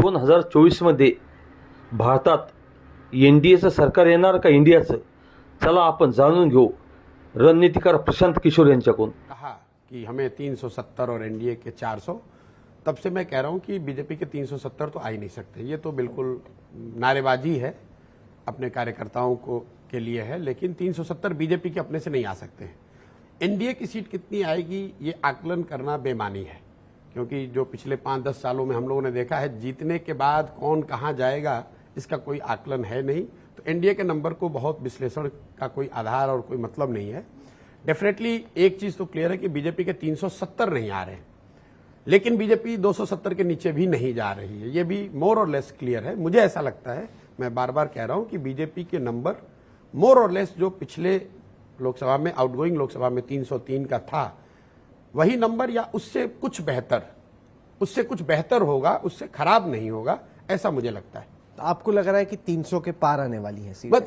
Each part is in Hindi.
2024 मध्ये भारतात NDAचं सरकार येणार का इंडियाचं? चला आपण जाणून घेऊ रणनीतिकार प्रशांत किशोर यांच्याकडून। कहा कि हमें 370 और एनडीए के 400, तब से मैं कह रहा हूं कि बीजेपी के 370 तो आ ही नहीं सकते। ये तो बिल्कुल नारेबाजी है, अपने कार्यकर्ताओं को के लिए है, लेकिन 370 बीजेपी के अपने से नहीं आ सकते हैं। एनडीए की सीट कितनी आएगी ये आकलन करना बेमानी है, क्योंकि जो पिछले 5-10 सालों में हम लोगों ने देखा है, जीतने के बाद कौन कहां जाएगा इसका कोई आकलन है नहीं। तो एनडीए के नंबर को बहुत विश्लेषण का कोई आधार और कोई मतलब नहीं है। डेफिनेटली एक चीज तो क्लियर है कि बीजेपी के 370 नहीं आ रहे, लेकिन बीजेपी 270 के नीचे भी नहीं जा रही है, ये भी मोर और लेस क्लियर है। मुझे ऐसा लगता है, मैं बार बार कह रहा हूं कि बीजेपी के नंबर मोर और लेस जो पिछले लोकसभा में, आउटगोइंग लोकसभा में 303 का था, वही नंबर या उससे कुछ बेहतर होगा, उससे खराब नहीं होगा, ऐसा मुझे लगता है। तो आपको लग रहा है कि 300 के पार आने वाली है सीट? बस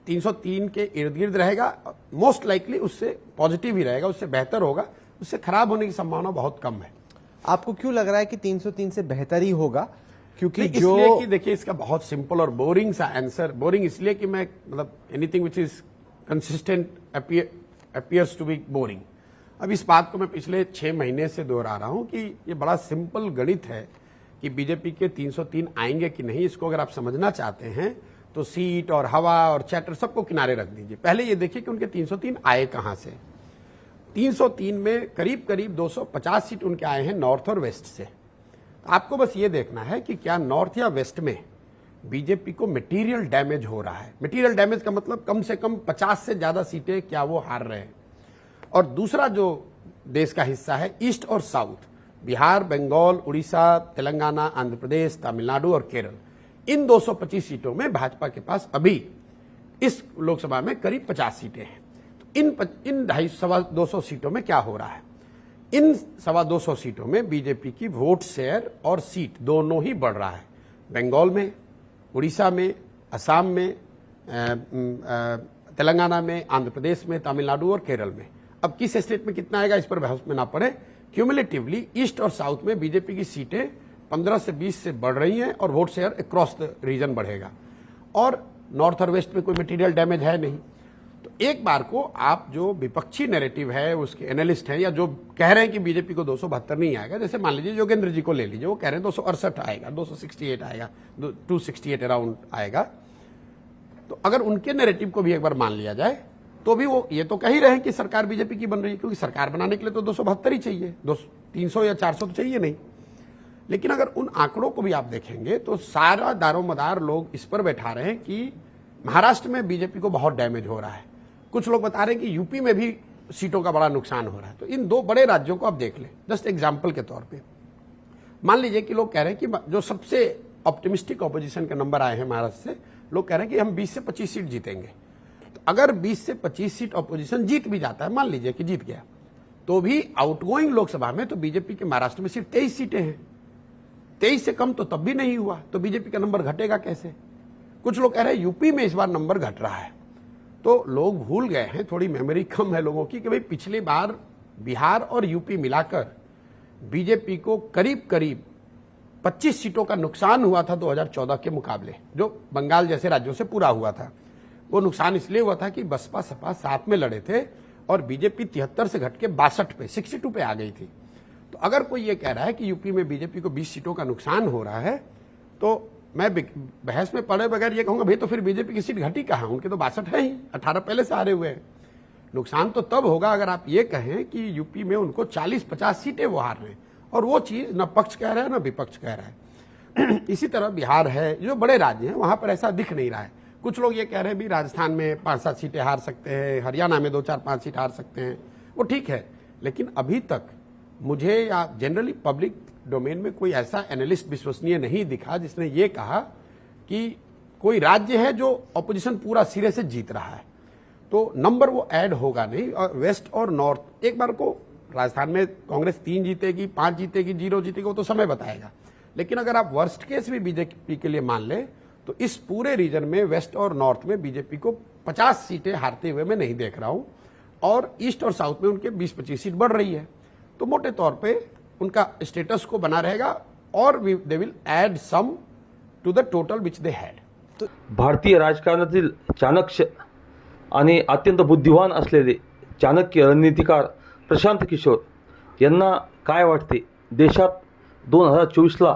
303 के इर्द गिर्द रहेगा, मोस्ट लाइकली उससे पॉजिटिव ही रहेगा, उससे बेहतर होगा, उससे खराब होने की संभावना बहुत कम है। आपको क्यों लग रहा है कि 303 से बेहतर ही होगा? क्योंकि जो कि देखिए, इसका बहुत सिंपल और बोरिंग सा आंसर, बोरिंग इसलिए कि मैं मतलब anything which is consistent appears to be boring. अब इस बात को मैं पिछले 6 महीने से दोहरा रहा हूं कि ये बड़ा सिंपल गणित है कि बीजेपी के 303 आएंगे कि नहीं। इसको अगर आप समझना चाहते हैं तो सीट और हवा और चैटर सबको किनारे रख दीजिए, पहले ये देखिए कि उनके 303 आए कहां से। 303 में करीब करीब 250 सीट उनके आए हैं नॉर्थ और वेस्ट से। आपको बस ये देखना है कि क्या नॉर्थ या वेस्ट में बीजेपी को मटेरियल डैमेज हो रहा है। मटेरियल डैमेज का मतलब कम से कम 50 से ज्यादा सीटें क्या वो हार रहे हैं। और दूसरा जो देश का हिस्सा है, ईस्ट और साउथ, बिहार, बंगाल, उड़ीसा, तेलंगाना, आंध्र प्रदेश, तमिलनाडु और केरल, इन 225 सीटों में भाजपा के पास अभी इस लोकसभा में करीब 50 सीटें हैं। तो इन 250 सीटों में क्या हो रहा है? इन 225 सीटों में बीजेपी की वोट शेयर और सीट दोनों ही बढ़ रहा है। बंगाल में, उड़ीसा में, असम में, तेलंगाना में, आंध्र प्रदेश में, तमिलनाडु और केरल में। अब किस स्टेट में कितना आएगा इस पर बहस में ना पड़े। क्यूमुलेटिवली ईस्ट और साउथ में बीजेपी की सीटें 15 से 20 से बढ़ रही हैं और vote share across the region बढ़ेगा। और नॉर्थ और वेस्ट में कोई मटेरियल डैमेज है नहीं। तो एक बार को आप जो विपक्षी नैरेटिव है, उसके एनालिस्ट हैं या जो कह रहे हैं कि बीजेपी को 272 नहीं आएगा, जैसे मान लीजिए योगेंद्र जी को ले लीजिए, वो कह रहे हैं 268 आएगा, 268 आएगा, 268 अराउंड आएगा। तो अगर उनके नैरेटिव को भी एक बार मान लिया जाए तो भी वो ये तो कह ही रहे हैं कि सरकार बीजेपी की बन रही है, क्योंकि सरकार बनाने के लिए तो 272 ही चाहिए, 300 या 400 तो चाहिए नहीं। लेकिन अगर उन आंकड़ों को भी आप देखेंगे तो सारा दारोमदार लोग इस पर बैठा रहे हैं कि महाराष्ट्र में बीजेपी को बहुत डैमेज हो रहा है। कुछ लोग बता रहे हैं कि यूपी में भी सीटों का बड़ा नुकसान हो रहा है। तो इन 2 बड़े राज्यों को आप देख लें, जस्ट एग्जाम्पल के तौर पर। मान लीजिए कि लोग कह रहे हैं कि जो सबसे ऑप्टिमिस्टिक ऑपोजिशन के नंबर आए हैं महाराष्ट्र से, लोग कह रहे हैं कि हम 20 से 25 सीट जीतेंगे। तो अगर 20 से 25 सीट ऑपोजिशन जीत भी जाता है, मान लीजिए कि जीत गया, तो भी आउटगोइंग लोकसभा में तो बीजेपी के महाराष्ट्र में सिर्फ 23 सीटें हैं। 23 से कम तो तब भी नहीं हुआ, तो बीजेपी का नंबर घटेगा कैसे? कुछ लोग कह रहे हैं यूपी में इस बार नंबर घट रहा है। तो लोग भूल गए हैं, थोड़ी मेमोरी कम है लोगों की, कि भाई पिछली बार बिहार और यूपी मिलाकर बीजेपी को करीब करीब 25 सीटों का नुकसान हुआ था 2014 के मुकाबले, जो बंगाल जैसे राज्यों से पूरा हुआ था। वो नुकसान इसलिए हुआ था कि बसपा सपा साथ में लड़े थे और बीजेपी 73 से घट के 62 पे, 62 पे आ गई थी। तो अगर कोई ये कह रहा है कि यूपी में बीजेपी को 20 सीटों का नुकसान हो रहा है, तो मैं बहस में पड़े बगैर ये कहूंगा, भाई तो फिर बीजेपी की सीट घटी कहां? उनके तो 62 है ही, 18 पहले से हारे हुए हैं। नुकसान तो तब होगा अगर आप ये कहें कि यूपी में उनको 40-50 सीटें वो हार रहे हैं, और वो चीज न पक्ष कह रहा है न विपक्ष कह रहा है। इसी तरह बिहार है, जो बड़े राज्य हैं, वहां पर ऐसा दिख नहीं रहा है। कुछ लोग ये कह रहे हैं भी राजस्थान में 5-7 सीटें हार सकते हैं, हरियाणा में 2-4-5 सीट हार सकते हैं, वो ठीक है। लेकिन अभी तक मुझे या जनरली पब्लिक डोमेन में कोई ऐसा एनालिस्ट विश्वसनीय नहीं दिखा जिसने ये कहा कि कोई राज्य है जो ऑपोजिशन पूरा सिरे से जीत रहा है। तो नंबर वो ऐड होगा नहीं। और वेस्ट और नॉर्थ, एक बार को राजस्थान में कांग्रेस 3 जीतेगी, 5 जीतेगी, 0 जीतेगी, वो तो समय बताएगा। लेकिन अगर आप वर्स्ट केस भी बीजेपी के लिए मान लें तो इस पूरे रीजन में वेस्ट और नॉर्थ में बीजेपी को 50 सीटें हारते हुए मैं नहीं देख रहा हूं, और ईस्ट और साउथ में उनके 20-25 सीट बढ़ रही है। तो मोटे तौर पे उनका स्टेटस को बना रहेगा और they will add some to the total which they had. भारतीय राजकारणातील चाणक्य आणि अत्यंत बुद्धिवान असलेले चाणक्य रणनीतिकार प्रशांत किशोर यांना काय वाटते, देशात 2024ला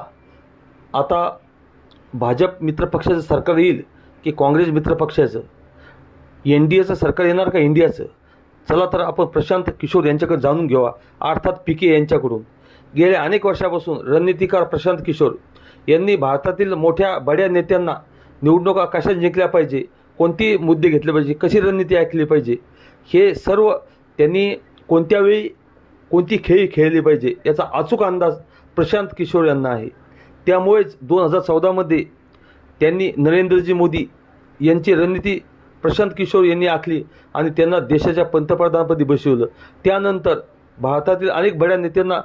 आता भाजप मित्रपक्षाचं सरकार येईल की काँग्रेस मित्रपक्षाचं, NDAचं सरकार येणार का इंडियाचं? चला तर आपण प्रशांत किशोर यांच्याकडे जाणून घेऊया, अर्थात PK यांच्याकडून। गेल्या अनेक वर्षापासून रणनीतिकार प्रशांत किशोर यांनी भारतातील मोठ्या बड्या नेत्यांना निवडणुका कशा जिंकल्या पाहिजे, कोणते मुद्दे घेतले पाहिजे, कशी रणनीती आखली पाहिजे, हे सर्व त्यांनी कोणत्या वेळी कोणती खेळी खेळली पाहिजे याचा अचूक अंदाज प्रशांत किशोर यांना आहे। त्यामुळेच 2014मध्ये त्यांनी नरेंद्रजी मोदी यांची रणनीती प्रशांत किशोर यांनी आखली आणि त्यांना देशाच्या पंतप्रधानपदी बसवलं। त्यानंतर भारतातील अनेक बड्या नेत्यांना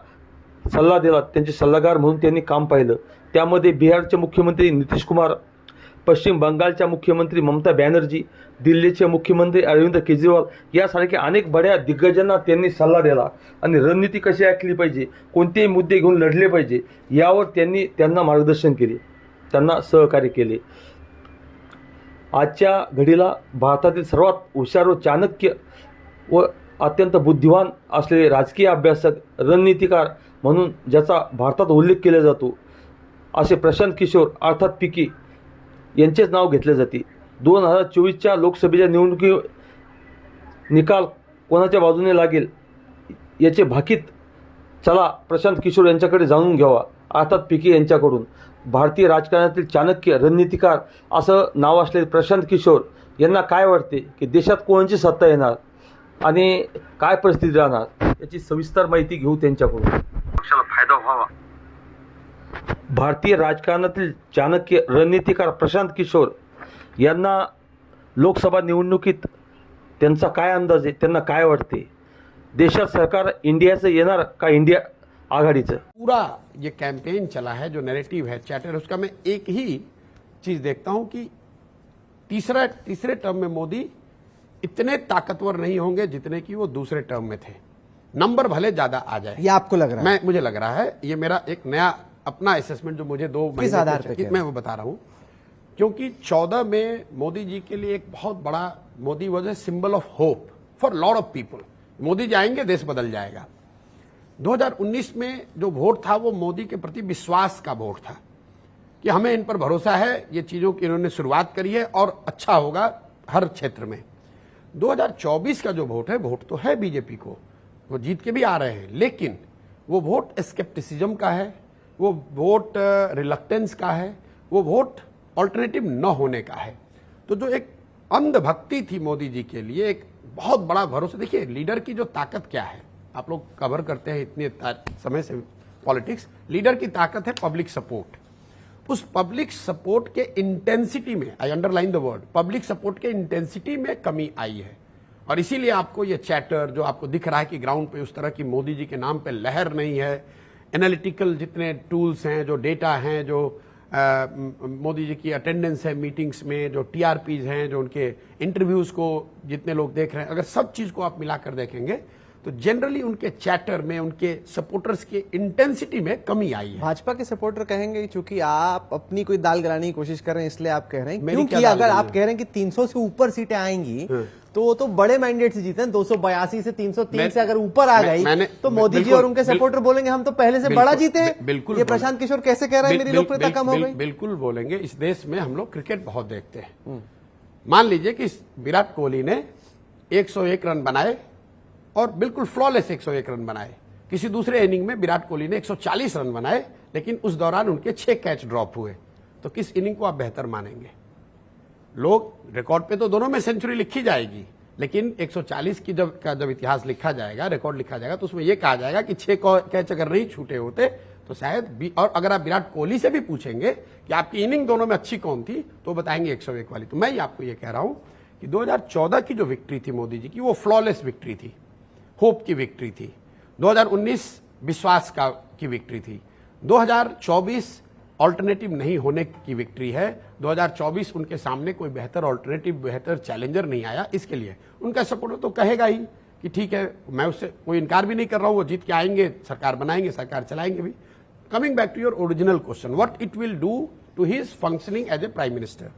सल्ला दिला, त्यांचे सल्लागार म्हणून त्यांनी काम पाहिलं। त्यामध्ये बिहारचे मुख्यमंत्री नितीश कुमार, पश्चिम बंगालच्या मुख्यमंत्री ममता बॅनर्जी, दिल्लीचे मुख्यमंत्री अरविंद केजरीवाल यासारख्या अनेक बड्या दिग्गजांना त्यांनी सल्ला दिला आणि रणनीती कशी आखली पाहिजे, कोणते मुद्दे घेऊन लढले पाहिजे यावर त्यांना मार्गदर्शन केले, त्यांना सहकार्य केले। आजच्या घडीला भारतातील सर्वात हुशार व चाणक्य व अत्यंत बुद्धिवान असलेले राजकीय अभ्यासक, रणनीतिकार म्हणून ज्याचा भारतात उल्लेख केला जातो असे प्रशांत किशोर अर्थात PK यांचेच नाव घेतले जाते। 2024च्या लोकसभेच्या निवडणुकी निकाल कोणाच्या बाजूने लागेल याचे भाकीत चला प्रशांत किशोर यांच्याकडे जाणून घ्यावा, अर्थात PK यांच्याकडून। भारतीय राजकारणातील चाणक्य रणनीतिकार असं नाव असलेले प्रशांत किशोर यांना काय वाटते की देशात कोणाची सत्ता येणार आणि काय परिस्थिती राहणार याची सविस्तर माहिती घेऊ त्यांच्याकडून, पक्षाला फायदा व्हावा। भारतीय राजकारणातील चाणक्य रणनीतिकार प्रशांत किशोर यांना लोकसभा निवडणुकीत त्यांचा काय अंदाज आहे, त्यांना काय वाटते, देशात सरकार इंडियाचं येणार का इंडिया आघाड़ीचं? पूरा ये कैंपेन चला है, जो नैरेटिव है, चैटर है, उसका मैं एक ही चीज देखता हूं कि तीसरे टर्म में मोदी इतने ताकतवर नहीं होंगे जितने कि वो दूसरे टर्म में थे। नंबर भले ज्यादा आ जाए, ये आपको लग रहा है? मुझे लग रहा है, ये मेरा एक नया अपना असेसमेंट जो मुझे 2 किस आधार पे मैं वो बता रहा हूं, क्योंकि 14 में मोदी जी के लिए एक बहुत बड़ा, Modi was a symbol of hope for lot of people. Modi ji आएंगे देश बदल जाएगा। 2019 में जो वोट था वो मोदी के प्रति विश्वास का वोट था कि हमें इन पर भरोसा है, ये चीजों की इन्होंने शुरुआत करी है और अच्छा होगा हर क्षेत्र में। 2024 का जो वोट तो है बीजेपी को, वो जीत के भी आ रहे हैं, लेकिन वो वोट स्केप्टिसिज्म का है, वो वोट रिलक्टेंस का है, वो वोट ऑल्टरनेटिव न होने का है। तो जो एक अंधभक्ति थी मोदी जी के लिए, एक बहुत बड़ा भरोसा। देखिए लीडर की जो ताकत क्या है, आप लोग कवर करते हैं इतने समय से पॉलिटिक्स, लीडर की ताकत है पब्लिक सपोर्ट। उस पब्लिक सपोर्ट के इंटेंसिटी में, आई underline the word, public support के इंटेंसिटी में कमी आई है और इसीलिए आपको ये चैटर जो आपको दिख रहा है कि ग्राउंड पे उस तरह की मोदी जी के नाम पे लहर नहीं है। एनालिटिकल जितने टूल्स हैं, जो डेटा हैं, जो मोदी जी की अटेंडेंस है मीटिंग्स में, जो TRPs हैं, जो उनके इंटरव्यूज को जितने लोग देख रहे हैं, अगर सब चीज को आप मिलाकर देखेंगे तो जनरली उनके चैटर में, उनके सपोर्टर्स की इंटेंसिटी में कमी आई है। भाजपा के सपोर्टर कहेंगे चूंकि आप अपनी कोई दाल गलाने की कोशिश कर रहे हैं इसलिए आप कह रहे हैं, क्योंकि अगर आप कह रहे हैं कि 300 से ऊपर सीटें आएंगी तो वो तो बड़े मैंडेट से जीते हैं। 282 से 303 से अगर ऊपर आ गई तो मोदी जी और उनके सपोर्टर बोलेंगे हम तो पहले से बड़ा जीते हैं। बिल्कुल, ये प्रशांत किशोर कैसे कह रहे हैं मेरी लोकप्रियता कम हो गई? बिल्कुल बोलेंगे। इस देश में हम लोग क्रिकेट बहुत देखते हैं। मान लीजिए कि विराट कोहली ने 101 रन बनाए और बिल्कुल फ्लॉलेस 101 रन बनाए। किसी दूसरे इनिंग में विराट कोहली ने 140 रन बनाए, लेकिन उस दौरान उनके 6 कैच ड्रॉप हुए। तो किस इनिंग को आप बेहतर मानेंगे? लोग रिकॉर्ड पे तो दोनों में सेंचुरी लिखी जाएगी, लेकिन 140 की जब इतिहास लिखा जाएगा, रिकॉर्ड लिखा जाएगा, तो उसमें यह कहा जाएगा कि 6 कैच अगर नहीं छूटे होते तो शायद और अगर आप विराट कोहली से भी पूछेंगे कि आपकी इनिंग दोनों में अच्छी कौन थी तो बताएंगे 101 वाली। तो मैं आपको ये कह रहा हूं कि 2014 की जो विक्ट्री थी मोदी जी की, वो फ्लॉलेस विक्ट्री थी, होप की विक्ट्री थी। 2019 विश्वास की विक्ट्री थी। 2024 ऑल्टरनेटिव नहीं होने की विक्ट्री है। 2024 उनके सामने कोई बेहतर ऑल्टरनेटिव, बेहतर चैलेंजर नहीं आया। इसके लिए उनका सपोर्टर तो कहेगा ही कि ठीक है, मैं उससे कोई इनकार भी नहीं कर रहा हूं, वो जीत के आएंगे, सरकार बनाएंगे, सरकार चलाएंगे भी। coming back to your original question, what it will do to his functioning as a prime minister?